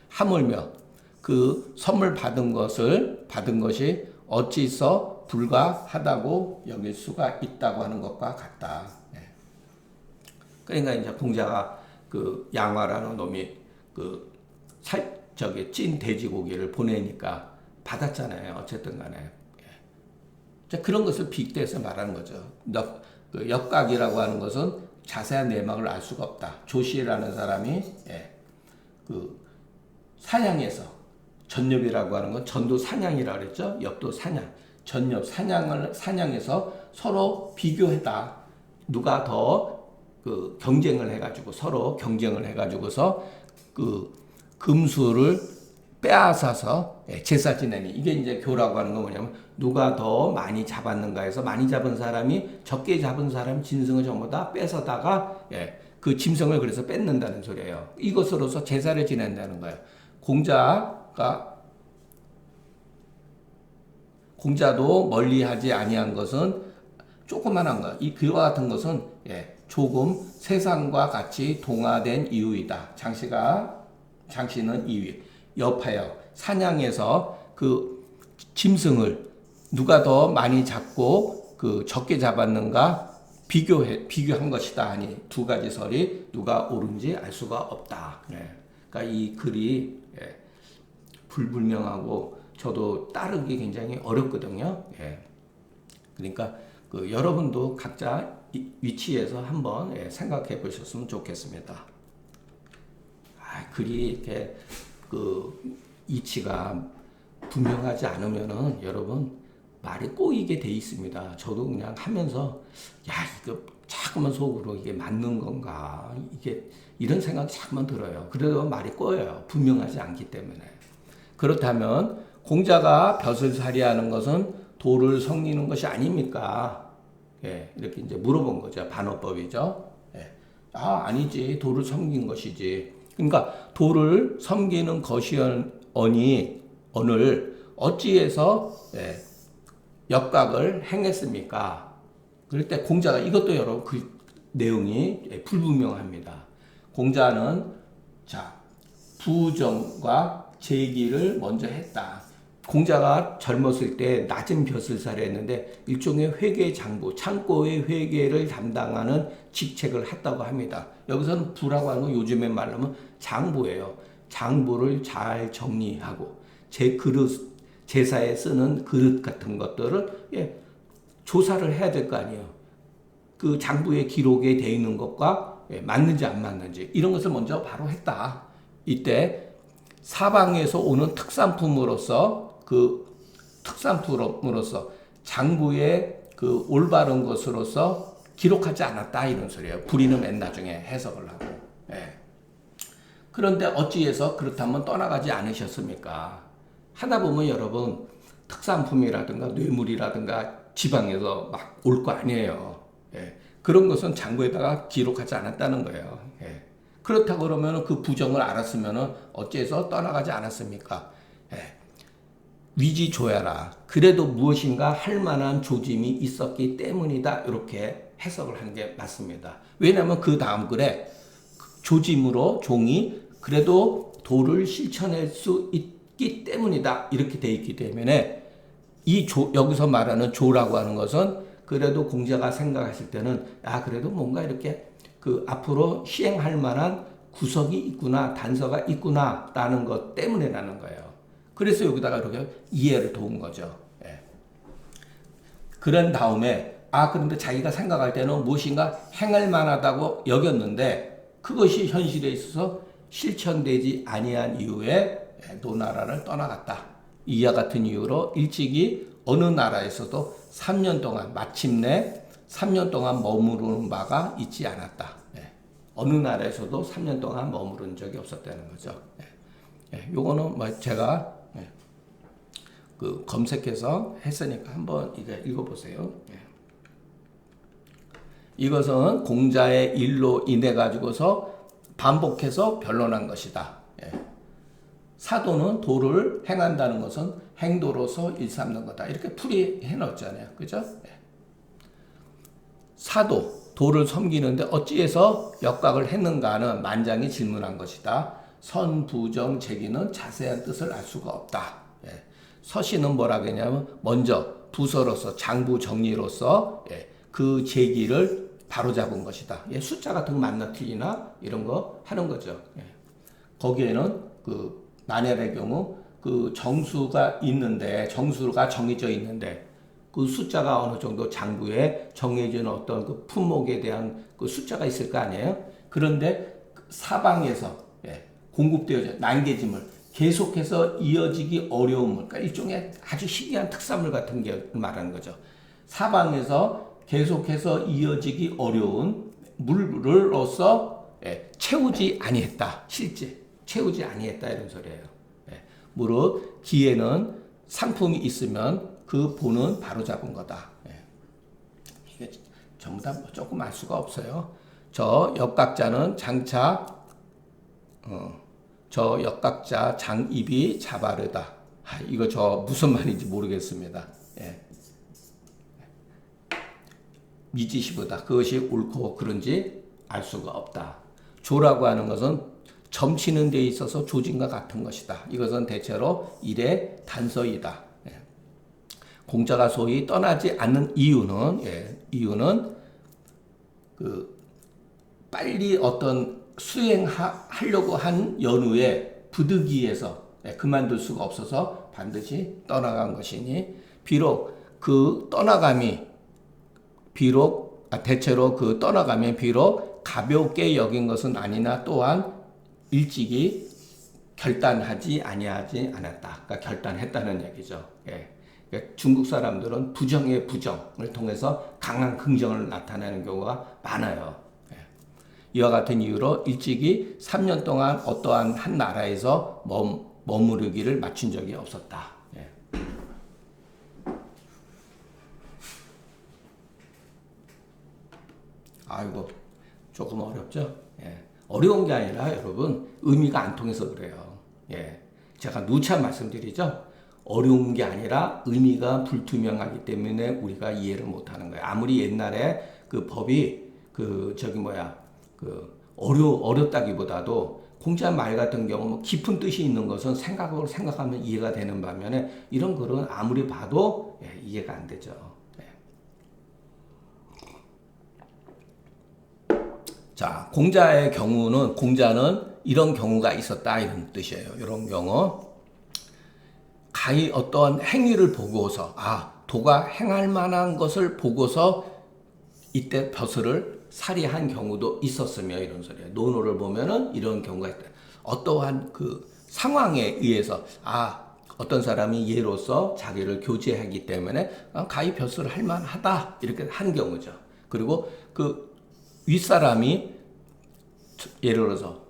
하물며 그 선물 받은 것이 어찌서 불가하다고 여길 수가 있다고 하는 것과 같다. 그러니까 이제 공자가 그 양화라는 놈이 그 찐 돼지고기를 보내니까 받았잖아요. 어쨌든 간에. 그런 것을 빗대서 말하는 거죠. 그 역각이라고 하는 것은 자세한 내막을 알 수가 없다. 조시라는 사람이 그 사냥에서 전엽이라고 하는 건 전도 사냥이라고 그랬죠. 엽도 사냥. 전엽 사냥에서 서로 비교했다. 누가 더 그 경쟁을 해가지고 서로 경쟁을 해가지고서 그 금수를 빼앗아서 제사 지내니 이게 이제 교라고 하는 건 뭐냐면 누가 더 많이 잡았는가 해서 많이 잡은 사람이 적게 잡은 사람 짐승을 전부 다 뺏어다가 그 짐승을 그래서 뺏는다는 소리예요. 이것으로서 제사를 지낸다는 거예요. 공자도 멀리하지 아니한 것은 조그만한 것. 이 그와 같은 것은 조금 세상과 같이 동화된 이유이다. 장씨는 이유. 여파여 사냥에서 그 짐승을 누가 더 많이 잡고 그 적게 잡았는가 비교한 것이다 하니 두 가지 설이 누가 옳은지 알 수가 없다. 그러니까 이 글이 불분명하고 저도 따르기 굉장히 어렵거든요. 그러니까 그 여러분도 각자 위치에서 한번 생각해 보셨으면 좋겠습니다. 글이 이렇게 그 이치가 분명하지 않으면은 여러분 말이 꼬이게 돼 있습니다. 저도 그냥 하면서 이거 자꾸만 속으로 이게 맞는 건가 이게 이런 생각이 자꾸만 들어요. 그래도 말이 꼬여요. 분명하지 않기 때문에. 그렇다면 공자가 벼슬살이하는 것은 도를 섬기는 것이 아닙니까? 이렇게 이제 물어본 거죠. 반어법이죠. 아니지. 도를 섬긴 것이지. 그러니까 도를 섬기는 것이오니 오늘 어찌해서 역각을 행했습니까? 그럴 때 공자가 이것도 여러분 그 내용이 불분명합니다. 공자는 부정과 제기를 먼저 했다. 공자가 젊었을 때 낮은 벼슬살이 했는데 일종의 회계 장부, 창고의 회계를 담당하는 직책을 했다고 합니다. 여기서는 부라고 하는 건 요즘에 말하면 장부예요. 장부를 잘 정리하고 제사에 쓰는 그릇 같은 것들을 조사를 해야 될 거 아니에요. 그 장부의 기록에 돼 있는 것과 맞는지 안 맞는지 이런 것을 먼저 바로 했다. 이때 사방에서 오는 특산품으로서 장부의 그 올바른 것으로서 기록하지 않았다 이런 소리예요. 불이는 맨 나중에 해석을 하고. 그런데 어찌해서 그렇다면 떠나가지 않으셨습니까? 하다 보면 여러분 특산품이라든가 뇌물이라든가 지방에서 막 올 거 아니에요. 그런 것은 장부에다가 기록하지 않았다는 거예요. 그렇다고 그러면 그 부정을 알았으면 어째서 떠나가지 않았습니까? 위지조야라. 그래도 무엇인가 할 만한 조짐이 있었기 때문이다. 이렇게 해석을 하는 게 맞습니다. 왜냐하면 그 다음 글에 조짐으로 종이 그래도 도를 실천할 수 있기 때문이다. 이렇게 돼 있기 때문에 여기서 말하는 조라고 하는 것은 그래도 공자가 생각하실 때는 그래도 뭔가 이렇게 그 앞으로 시행할 만한 구석이 있구나, 단서가 있구나 라는 것 때문에 나는 거예요. 그래서 여기다가 이렇게 이해를 도운 거죠. 그런 다음에 그런데 자기가 생각할 때는 무엇인가 행할 만하다고 여겼는데 그것이 현실에 있어서 실천되지 아니한 이후에 노나라를 떠나갔다. 이와 같은 이유로 일찍이 어느 나라에서도 3년 동안 마침내 3년 동안 머무르는 바가 있지 않았다. 어느 나라에서도 3년 동안 머무른 적이 없었다는 거죠. 요거는 뭐 제가 그 검색해서 했으니까 한번 이제 읽어보세요. 이것은 공자의 일로 인해 가지고서 반복해서 변론한 것이다. 예. 사도는 도를 행한다는 것은 행도로서 일삼는 거다. 이렇게 풀이해 놓잖아요. 그죠? 예. 사도, 도를 섬기는데 어찌해서 역각을 했는가는 만장이 질문한 것이다. 선부정 제기는 자세한 뜻을 알 수가 없다. 예. 서신은 뭐라 그러냐면 먼저 부서로서 장부 정리로서 그 제기를 바로잡은 것이다. 숫자 같은 거 맞나 틀리나 이런 거 하는 거죠. 거기에는 그 난혈의 경우 그 정수가 있는데 정수가 정해져 있는데 그 숫자가 어느 정도 장부에 정해진 어떤 그 품목에 대한 그 숫자가 있을 거 아니에요. 그런데 사방에서 공급되어져 난개짐을 계속해서 이어지기 어려운 물, 그러니까 일종의 아주 희귀한 특산물 같은 게 말하는 거죠. 사방에서 계속해서 이어지기 어려운 물로서 채우지 아니했다. 실제 채우지 아니했다 이런 소리예요. 무릇 기에는 상품이 있으면 그 본은 바로잡은 거다. 이게 전부 다 조금 알 수가 없어요. 저 역각자는 장차 저 역각자 장입이 자바르다. 이거 저 무슨 말인지 모르겠습니다. 미지시보다 그것이 옳고 그른지 알 수가 없다. 조라고 하는 것은 점치는 데 있어서 조짐과 같은 것이다. 이것은 대체로 일의 단서이다. 공자가 소위 떠나지 않는 이유는 그 빨리 어떤 수행하려고 한 연후에 부득이해서 그만둘 수가 없어서 반드시 떠나간 것이니 비록 그 떠나감이 대체로 그 떠나감이 비록 가볍게 여긴 것은 아니나 또한 일찍이 결단하지 아니하지 않았다. 그러니까 결단했다는 얘기죠. 중국 사람들은 부정의 부정을 통해서 강한 긍정을 나타내는 경우가 많아요. 이와 같은 이유로 일찍이 3년 동안 어떠한 한 나라에서 머무르기를 맞춘 적이 없었다. 아이고 조금 어렵죠? 어려운 게 아니라 여러분 의미가 안 통해서 그래요. 제가 누차 말씀드리죠. 어려운 게 아니라 의미가 불투명하기 때문에 우리가 이해를 못하는 거예요. 아무리 옛날에 그 법이 어렵다기보다도 공자 말 같은 경우 깊은 뜻이 있는 것은 생각하면 이해가 되는 반면에 이런 글은 아무리 봐도 이해가 안 되죠. 자, 공자의 경우는 공자는 이런 경우가 있었다 이런 뜻이에요. 이런 경우 가히 어떠한 행위를 보고서 도가 행할 만한 것을 보고서 이때 벼슬을 살이한 경우도 있었으며 이런 소리예요. 논어를 보면은 이런 경우가 있다. 어떠한 그 상황에 의해서 어떤 사람이 예로서 자기를 교제하기 때문에 가히 벼슬을 할 만하다 이렇게 한 경우죠. 그리고 그 윗사람이 예를 들어서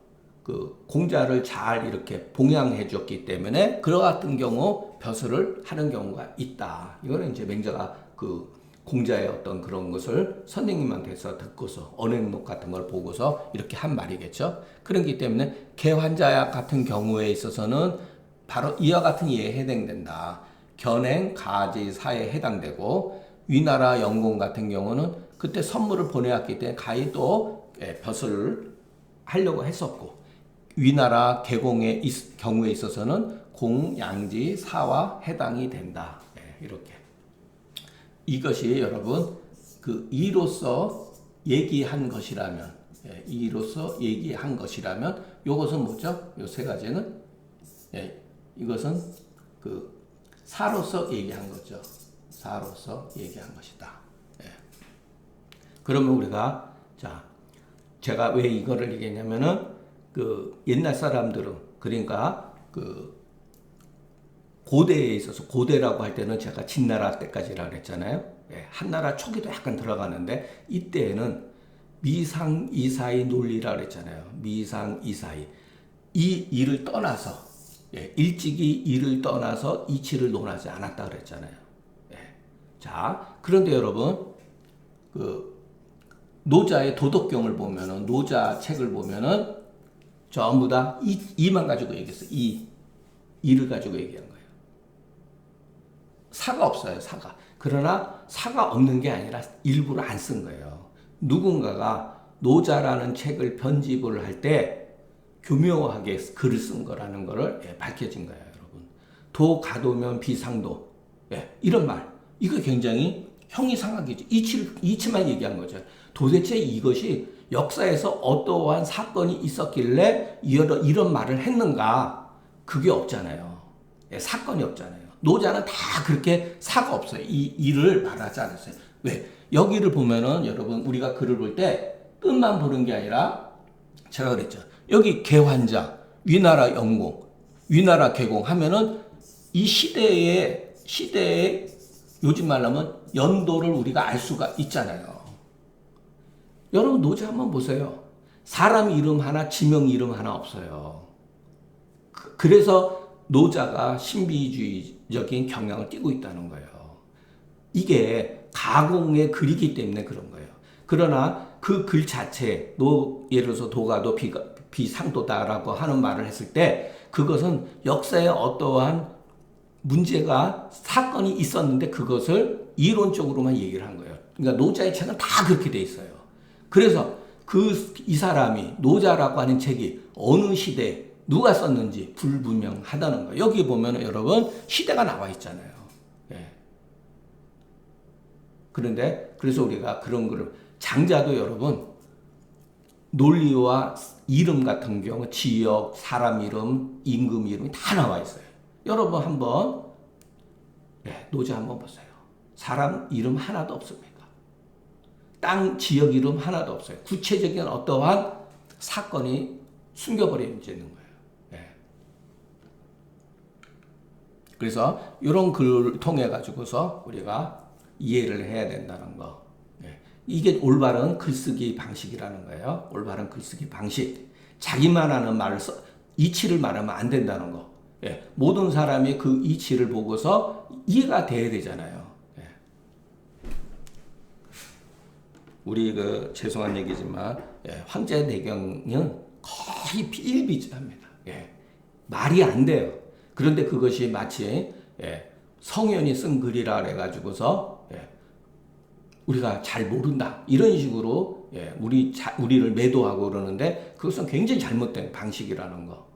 그 공자를 잘 이렇게 봉양해 줬기 때문에 그와 같은 경우 벼슬을 하는 경우가 있다. 이거는 이제 맹자가 그 공자의 어떤 그런 것을 선생님한테서 듣고서 언행록 같은 걸 보고서 이렇게 한 말이겠죠. 그렇기 때문에 개환자 같은 경우에 있어서는 바로 이와 같은 예에 해당된다. 견행, 가지, 사에 해당되고 위나라 영공 같은 경우는 그때 선물을 보내왔기 때문에 가히 또 벼슬을 하려고 했었고 위나라 개공의 경우에 있어서는 공, 양지, 사와 해당이 된다. 이렇게 이것이 여러분 그 이로서 얘기한 것이라면 이것은 뭐죠? 이 세 가지는 이것은 그 사로서 얘기한 거죠. 사로서 얘기한 것이다. 그러면 우리가 제가 왜 이거를 얘기했냐면은 그 옛날 사람들은 그러니까 그 고대에 있어서 고대라고 할 때는 제가 진나라 때까지라 그랬잖아요. 한나라 초기도 약간 들어가는데 이때에는 미상이사의 논리라 그랬잖아요. 미상이사의 이 일을 떠나서 일찍이 일을 떠나서 이치를 논하지 않았다 그랬잖아요. 자, 그런데 여러분 그 노자의 도덕경을 보면은 노자 책을 보면은 전부 다 이만 가지고 얘기했어요. 이를 가지고 얘기한 거예요. 사가 없어요, 사가. 그러나 사가 없는 게 아니라 일부러 안 쓴 거예요. 누군가가 노자라는 책을 편집을 할 때 교묘하게 글을 쓴 거라는 거를 밝혀진 거예요, 여러분. 도 가도면 비상도. 이런 말. 이거 굉장히 형이상하겠죠. 이치만 얘기한 거죠. 도대체 이것이 역사에서 어떠한 사건이 있었길래 이런 말을 했는가? 그게 없잖아요. 사건이 없잖아요. 노자는 다 그렇게 사가 없어요. 이를 말하지 않았어요. 왜? 여기를 보면은 여러분 우리가 글을 볼 때 뜻만 보는 게 아니라 제가 그랬죠. 여기 개환자, 위나라 영공, 위나라 개공 하면은 이 시대의 요즘 말로 하면 연도를 우리가 알 수가 있잖아요. 여러분 노자 한번 보세요. 사람 이름 하나, 지명 이름 하나 없어요. 그래서 노자가 신비주의적인 경향을 띠고 있다는 거예요. 이게 가공의 글이기 때문에 그런 거예요. 그러나 그 글 자체, 예를 들어서 도가도 비상도다라고 하는 말을 했을 때 그것은 역사에 어떠한 문제가 사건이 있었는데 그것을 이론적으로만 얘기를 한 거예요. 그러니까 노자의 책은 다 그렇게 돼 있어요. 그래서 이 사람이 노자라고 하는 책이 어느 시대에 누가 썼는지 불분명하다는 거예요. 여기 보면 여러분 시대가 나와 있잖아요. 그런데 그래서 우리가 그런 거를 장자도 여러분 논리와 이름 같은 경우 지역, 사람 이름, 임금 이름이 다 나와 있어요. 여러분 한번 노자 한번 보세요. 사람 이름 하나도 없습니다. 땅, 지역 이름 하나도 없어요. 구체적인 어떠한 사건이 숨겨버려져 있는 거예요. 그래서 이런 글을 통해 가지고서 우리가 이해를 해야 된다는 거. 이게 올바른 글쓰기 방식이라는 거예요. 올바른 글쓰기 방식. 자기만 하는 말을 이치를 말하면 안 된다는 거. 모든 사람이 그 이치를 보고서 이해가 돼야 되잖아요. 우리 죄송한 얘기지만 황제대경은 거의 비일비재합니다. 말이 안 돼요. 그런데 그것이 마치 성현이 쓴 글이라 그래가지고서 우리가 잘 모른다 이런 식으로 우리를 매도하고 그러는데 그것은 굉장히 잘못된 방식이라는 거.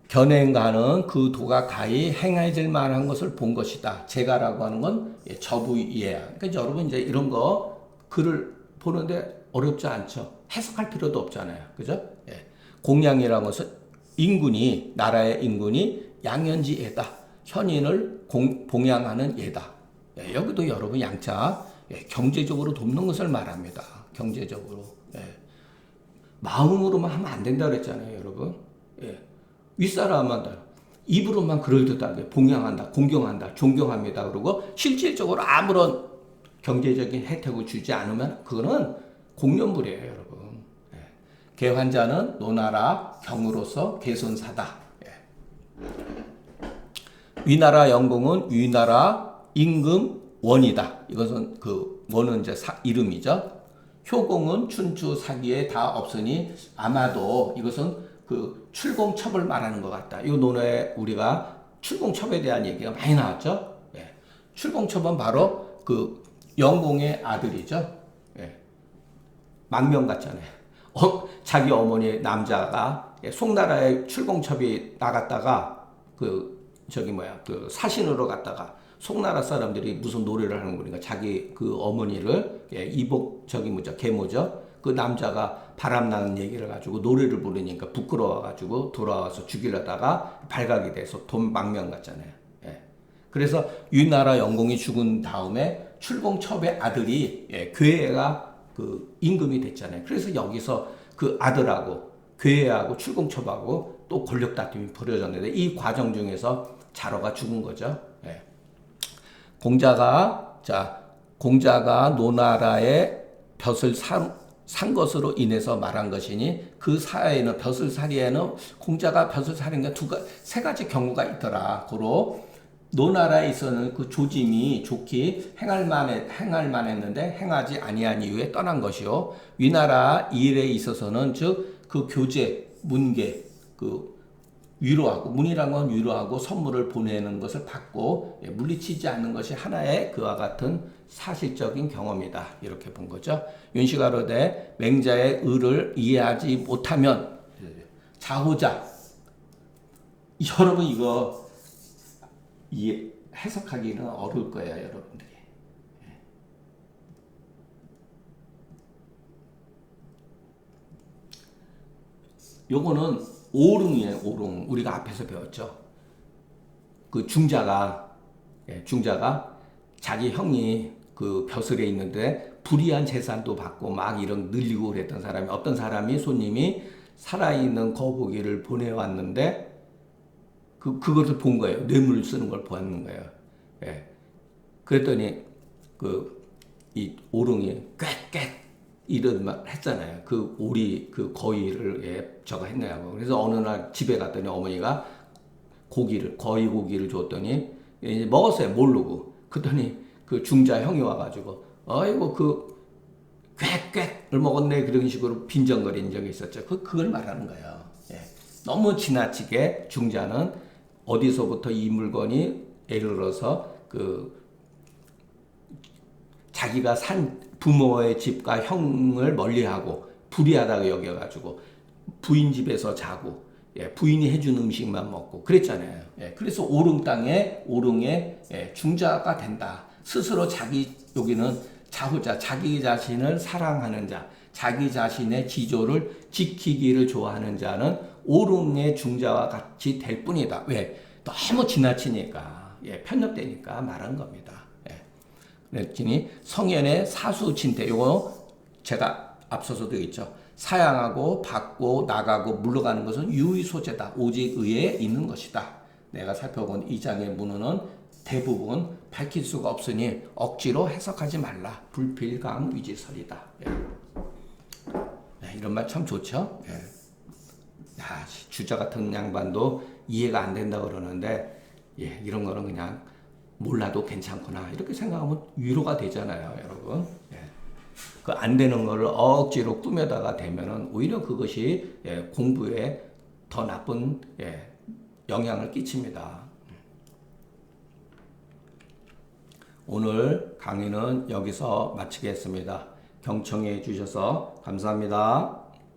견행가는 그 도가 가히 행해질 만한 것을 본 것이다. 제가라고 하는 건 저부이해야. 그러니까 여러분 이제 이런 거 글을 보는데 어렵지 않죠. 해석할 필요도 없잖아요. 그죠? 공양이라는 것은 나라의 인군이 양현지 예다. 현인을 봉양하는 예다. 여기도 여러분 양자 경제적으로 돕는 것을 말합니다. 경제적으로. 마음으로만 하면 안 된다 그랬잖아요, 여러분. 윗사람한테 입으로만 그럴듯하게 봉양한다, 공경한다, 존경합니다. 그러고 실질적으로 아무런 경제적인 혜택을 주지 않으면 그거는 공연불이에요, 여러분. 개환자는 노나라 경으로서 개선사다. 위나라 영공은 위나라 임금 원이다. 이것은 원은 이제 이름이죠. 효공은 춘추 사기에 다 없으니 아마도 이것은 출공첩을 말하는 것 같다. 이 논에 우리가 출공첩에 대한 얘기가 많이 나왔죠. 출공첩은 바로 영공의 아들이죠. 망명 같잖아요. 자기 어머니 남자가 송나라에 출공첩이 나갔다가 사신으로 갔다가 송나라 사람들이 무슨 노래를 하는 거니까 자기 어머니를 계모죠. 그 남자가 바람나는 얘기를 가지고 노래를 부르니까 부끄러워가지고 돌아와서 죽이려다가 발각이 돼서 돈 망명 갔잖아요. 그래서 위나라 영공이 죽은 다음에 출공첩의 아들이 괴해가 임금이 됐잖아요. 그래서 여기서 그 아들하고 괴해하고 출공첩하고 또 권력 다툼이 벌어졌는데 이 과정 중에서 자로가 죽은 거죠. 공자가 노나라의 벼슬 산 것으로 인해서 말한 것이니 그 사회에는 벼슬살이에는 공자가 벼슬살인 세 가지 경우가 있더라. 고로 노나라에 있어는 그 조짐이 좋기 행할 만했는데 행하지 아니한 이후에 떠난 것이요. 위나라 일에 있어서는 즉 그 교제 문계 그 위로하고 문이란 건 위로하고 선물을 보내는 것을 받고 물리치지 않는 것이 하나의 그와 같은 사실적인 경험이다. 이렇게 본 거죠. 윤시가로되 맹자의 의를 이해하지 못하면 자호자. 여러분 이거 해석하기는 어려울 거예요, 여러분들이. 요거는 오릉이에요, 오릉. 우리가 앞에서 배웠죠. 그 중자가 자기 형이 그 벼슬에 있는데 불이한 재산도 받고 막 이런 늘리고 그랬던 사람이 어떤 사람이 손님이 살아있는 거북이를 보내왔는데 그것을 본 거예요. 뇌물을 쓰는 걸 보았는 거예요. 예. 그랬더니 이 오릉이 꽥꽥 이런 말 했잖아요. 그 오리 그 거위를 저거 했냐고. 그래서 어느 날 집에 갔더니 어머니가 거위 고기를 줬더니 이제 먹었어요. 모르고. 그랬더니 그 중자 형이 와가지고 아이고 그 꽥꽥을 먹었네 그런 식으로 빈정거린 적이 있었죠. 그걸 말하는 거예요. 예. 너무 지나치게 중자는 어디서부터 이 물건이 예를 들어서 자기가 산 부모의 집과 형을 멀리하고 불의하다고 여겨가지고 부인 집에서 자고 부인이 해준 음식만 먹고 그랬잖아요. 그래서 오릉의 중자가 된다. 스스로 여기는 자호자, 자기 자신을 사랑하는 자, 자기 자신의 지조를 지키기를 좋아하는 자는 오릉의 중자와 같이 될 뿐이다. 왜? 너무 지나치니까, 편협되니까 말한 겁니다. 그랬더니 성현의 사수진퇴, 요거 제가 앞서서도 있죠. 사양하고 받고 나가고 물러가는 것은 유의소재다. 오직 의에 있는 것이다. 내가 살펴본 이 장의 문헌은 대부분 밝힐 수가 없으니 억지로 해석하지 말라. 불필강 위지설이다. 이런 말 참 좋죠. 야, 주자 같은 양반도 이해가 안 된다 그러는데 이런 거는 그냥 몰라도 괜찮구나 이렇게 생각하면 위로가 되잖아요, 여러분. 그 안 되는 거를 억지로 꾸며다가 되면은 오히려 그것이 공부에 더 나쁜 영향을 끼칩니다. 오늘 강의는 여기서 마치겠습니다. 경청해 주셔서 감사합니다.